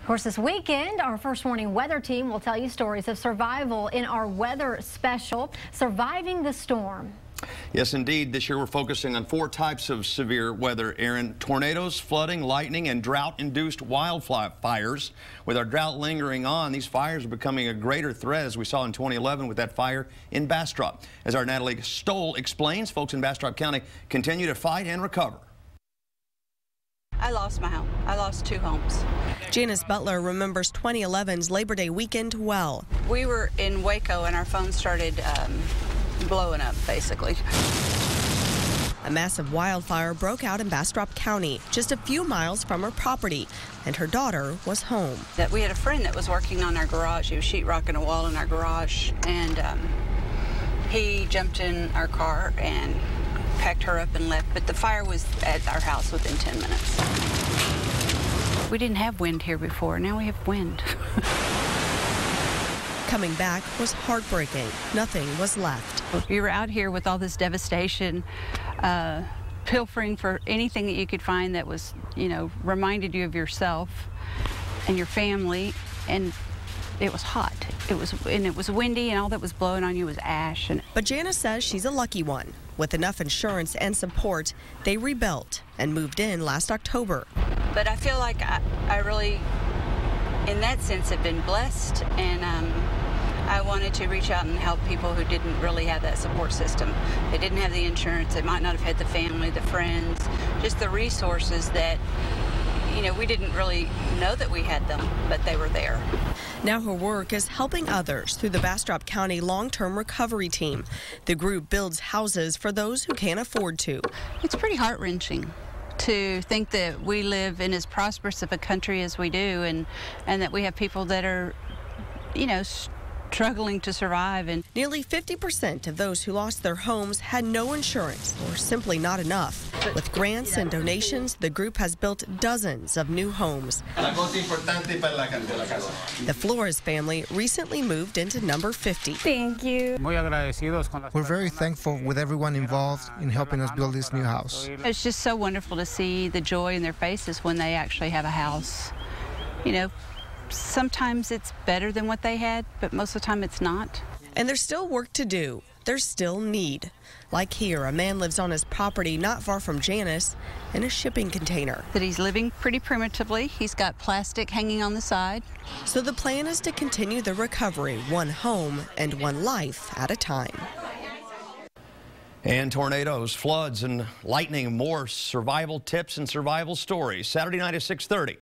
Of course, this weekend, our First Warning weather team will tell you stories of survival in our weather special, Surviving the Storm. Yes, indeed. This year we're focusing on 4 types of severe weather, Aaron. Tornadoes, flooding, lightning, and drought-induced wildfires. With our drought lingering on, these fires are becoming a greater threat, as we saw in 2011 with that fire in Bastrop. As our Natalie Stoll explains, folks in Bastrop County continue to fight and recover. I lost my home. I lost 2 homes. Janice Butler remembers 2011's Labor Day weekend well. We were in Waco and our phone started blowing up, basically. A massive wildfire broke out in Bastrop County, just a few miles from her property, and her daughter was home. That we had a friend that was working on our garage. He was sheetrocking a wall in our garage, and he jumped in our car and packed her up and left, but the fire was at our house within 10 minutes. We didn't have wind here before. Now we have wind. Coming back was heartbreaking. Nothing was left. You were out here with all this devastation, pilfering for anything that you could find that was, reminded you of yourself and your family, and it was hot. It was windy, and all that was blowing on you was ash. But Janice says she's a lucky one. With enough insurance and support, they rebuilt and moved in last October. But I feel like I really, in that sense, have been blessed, and I wanted to reach out and help people who didn't really have that support system. They didn't have the insurance. They might not have had the family, the friends, just the resources that, we didn't really know that we had them, but they were there. Now her work is helping others through the Bastrop County Long-Term Recovery Team. The group builds houses for those who can't afford to. It's pretty heart-wrenching to think that we live in as prosperous of a country as we do, and that we have people that are, struggling to survive. And nearly 50% of those who lost their homes had no insurance or simply not enough. With grants and donations, the group has built dozens of new homes. The Flores family recently moved into number 50. Thank you. We're very thankful with everyone involved in helping us build this new house. It's just so wonderful to see the joy in their faces when they actually have a house. Sometimes it's better than what they had, but most of the time it's not. And there's still work to do. There's still need. Like here, a man lives on his property not far from Janice in a shipping container. That he's living pretty primitively. He's got plastic hanging on the side. So the plan is to continue the recovery, one home and one life at a time. And tornadoes, floods, and lightning, more survival tips and survival stories. Saturday night at 6:30.